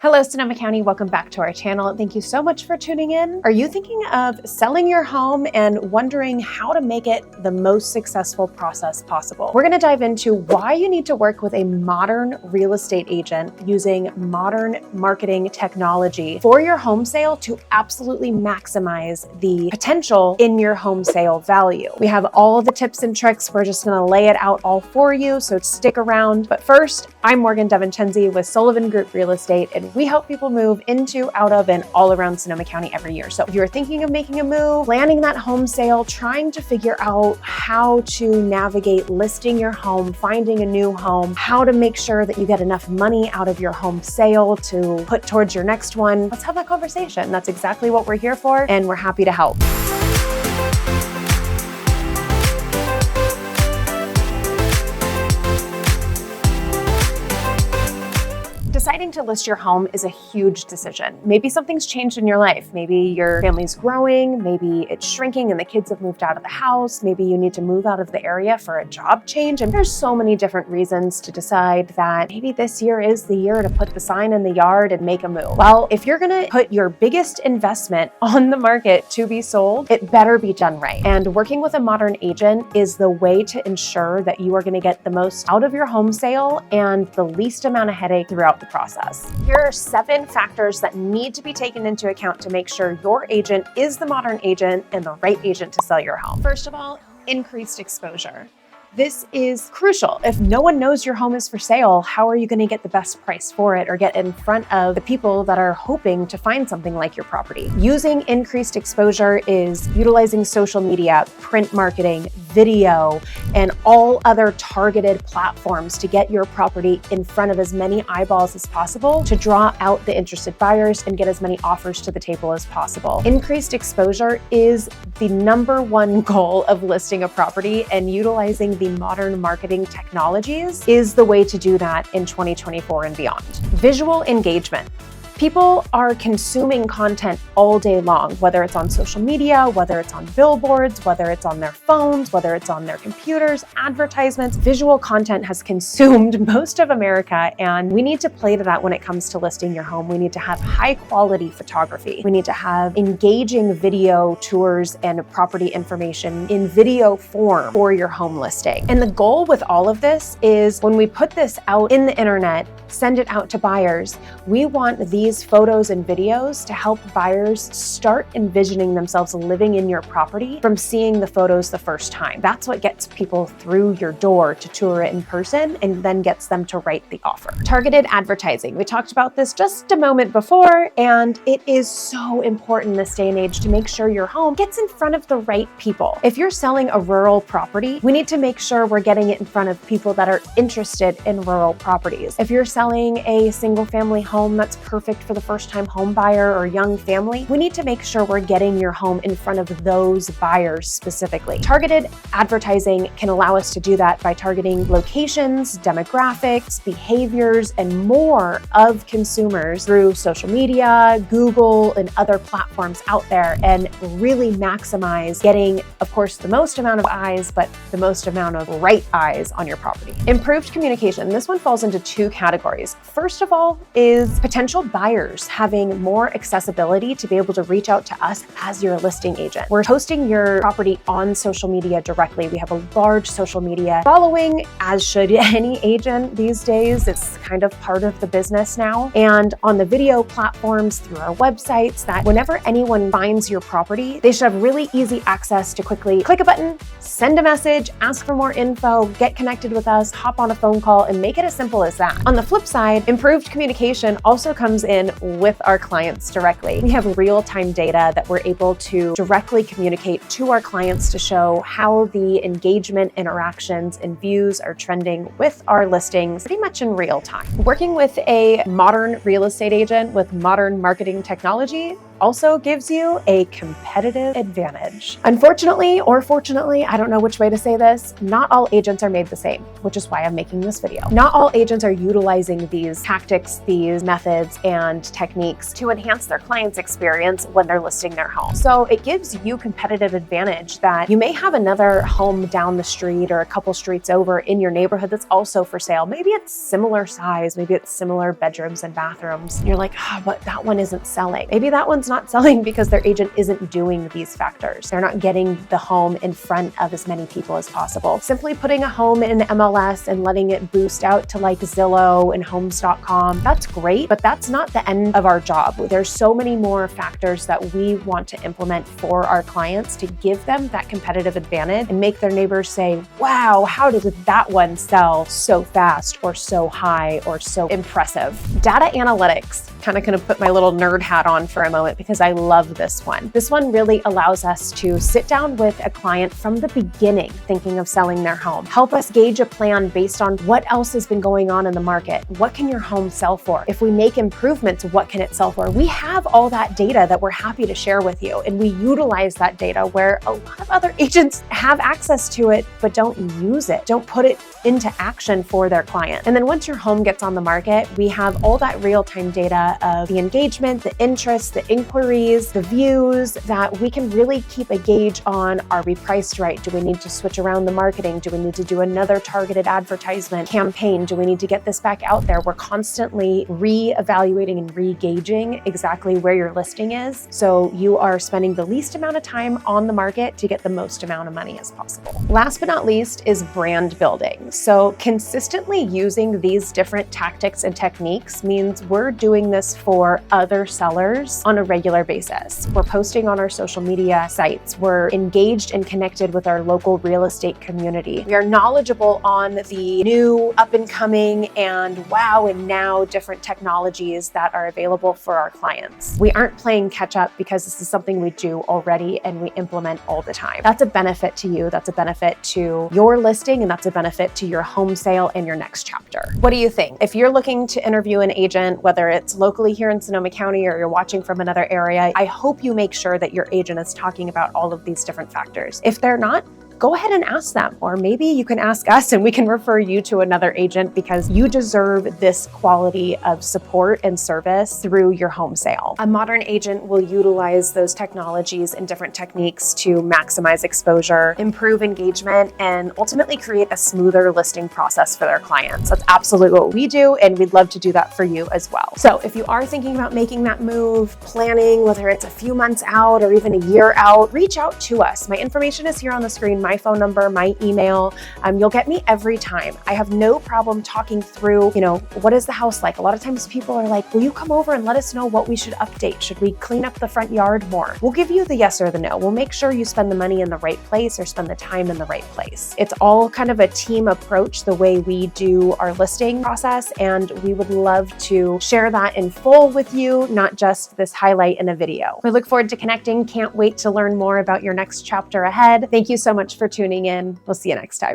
Hello, Sonoma County. Welcome back to our channel. Thank you so much for tuning in. Are you thinking of selling your home and wondering how to make it the most successful process possible? We're going to dive into why you need to work with a modern real estate agent using modern marketing technology for your home sale to absolutely maximize the potential in your home sale value. We have all the tips and tricks. We're just going to lay it out all for you, so stick around. But first, I'm Morgan Devinchenzi with Sullivan Group Real Estate, and we help people move into, out of, and all around Sonoma County every year. So if you're thinking of making a move, planning that home sale, trying to figure out how to navigate listing your home, finding a new home, how to make sure that you get enough money out of your home sale to put towards your next one, let's have that conversation. That's exactly what we're here for, and we're happy to help. Deciding to list your home is a huge decision. Maybe something's changed in your life. Maybe your family's growing, maybe it's shrinking and the kids have moved out of the house. Maybe you need to move out of the area for a job change. And there's so many different reasons to decide that maybe this year is the year to put the sign in the yard and make a move. Well, if you're gonna put your biggest investment on the market to be sold, it better be done right. And working with a modern agent is the way to ensure that you are gonna get the most out of your home sale and the least amount of headache throughout the process. Here are 7 factors that need to be taken into account to make sure your agent is the modern agent and the right agent to sell your home. First of all, increased exposure. This is crucial. If no one knows your home is for sale, how are you going to get the best price for it or get in front of the people that are hoping to find something like your property? Using increased exposure is utilizing social media, print marketing, video, and all other targeted platforms to get your property in front of as many eyeballs as possible to draw out the interested buyers and get as many offers to the table as possible. Increased exposure is the #1 goal of listing a property, and utilizing the modern marketing technologies is the way to do that in 2024 and beyond. Visual engagement. People are consuming content all day long, whether it's on social media, whether it's on billboards, whether it's on their phones, whether it's on their computers, advertisements. Visual content has consumed most of America, and we need to play to that when it comes to listing your home. We need to have high quality photography. We need to have engaging video tours and property information in video form for your home listing. And the goal with all of this is when we put this out in the internet, send it out to buyers, we want these photos and videos to help buyers start envisioning themselves living in your property from seeing the photos the first time. That's what gets people through your door to tour it in person and then gets them to write the offer. Targeted advertising. We talked about this just a moment before, and it is so important this day and age to make sure your home gets in front of the right people. If you're selling a rural property, we need to make sure we're getting it in front of people that are interested in rural properties. If you're selling a single family home that's perfect for the first-time home buyer or young family, we need to make sure we're getting your home in front of those buyers specifically. Targeted advertising can allow us to do that by targeting locations, demographics, behaviors, and more of consumers through social media, Google, and other platforms out there, and really maximize getting, of course, the most amount of eyes, but the most amount of right eyes on your property. Improved communication. This one falls into 2 categories. First of all is potential buyers having more accessibility to be able to reach out to us as your listing agent. We're posting your property on social media directly. We have a large social media following, as should any agent these days. It's kind of part of the business now. And on the video platforms through our websites, that whenever anyone finds your property, they should have really easy access to quickly click a button, send a message, ask for more info, get connected with us, hop on a phone call, and make it as simple as that. On the flip side, improved communication also comes in with our clients directly. We have real-time data that we're able to directly communicate to our clients to show how the engagement, interactions, and views are trending with our listings pretty much in real time. Working with a modern real estate agent with modern marketing technology also gives you a competitive advantage. Unfortunately, or fortunately, I don't know which way to say this, not all agents are made the same, which is why I'm making this video. Not all agents are utilizing these tactics, these methods, and techniques to enhance their client's experience when they're listing their home. So it gives you competitive advantage that you may have another home down the street or a couple streets over in your neighborhood that's also for sale. Maybe it's similar size, maybe it's similar bedrooms and bathrooms. You're like, but that one isn't selling. Maybe that one's not selling because their agent isn't doing these factors. They're not getting the home in front of as many people as possible. Simply putting a home in MLS and letting it boost out to like Zillow and homes.com, that's great, but that's not the end of our job. There's so many more factors that we want to implement for our clients to give them that competitive advantage and make their neighbors say, wow, how did that one sell so fast or so high or so impressive? Data analytics. Kind of gonna put my little nerd hat on for a moment because I love this one. This one really allows us to sit down with a client from the beginning thinking of selling their home. Help us gauge a plan based on what else has been going on in the market. What can your home sell for? If we make improvements, what can it sell for? We have all that data that we're happy to share with you, and we utilize that data where a lot of other agents have access to it but don't use it, don't put it into action for their client. And then once your home gets on the market, we have all that real-time data of the engagement, the interest, the inquiries, the views, that we can really keep a gauge on, are we priced right? Do we need to switch around the marketing? Do we need to do another targeted advertisement campaign? Do we need to get this back out there? We're constantly re-evaluating and re-gauging exactly where your listing is, so you are spending the least amount of time on the market to get the most amount of money as possible. Last but not least is brand building. So consistently using these different tactics and techniques means we're doing this for other sellers on a regular basis. We're posting on our social media sites. We're engaged and connected with our local real estate community. We are knowledgeable on the new up and coming and wow and now different technologies that are available for our clients. We aren't playing catch up because this is something we do already and we implement all the time. That's a benefit to you. That's a benefit to your listing, and that's a benefit to your home sale and your next chapter. What do you think? If you're looking to interview an agent, whether it's locally here in Sonoma County or you're watching from another area, I hope you make sure that your agent is talking about all of these different factors. If they're not, go ahead and ask them, or maybe you can ask us and we can refer you to another agent because you deserve this quality of support and service through your home sale. A modern agent will utilize those technologies and different techniques to maximize exposure, improve engagement, and ultimately create a smoother listing process for their clients. That's absolutely what we do, and we'd love to do that for you as well. So if you are thinking about making that move, planning, whether it's a few months out or even a year out, reach out to us. My information is here on the screen. My phone number, my email. You'll get me every time. I have no problem talking through, what is the house like? A lot of times people are like, will you come over and let us know what we should update? Should we clean up the front yard more? We'll give you the yes or the no. We'll make sure you spend the money in the right place or spend the time in the right place. It's all kind of a team approach, the way we do our listing process, and we would love to share that in full with you, not just this highlight in a video. We look forward to connecting. Can't wait to learn more about your next chapter ahead. Thank you so much for tuning in. We'll see you next time.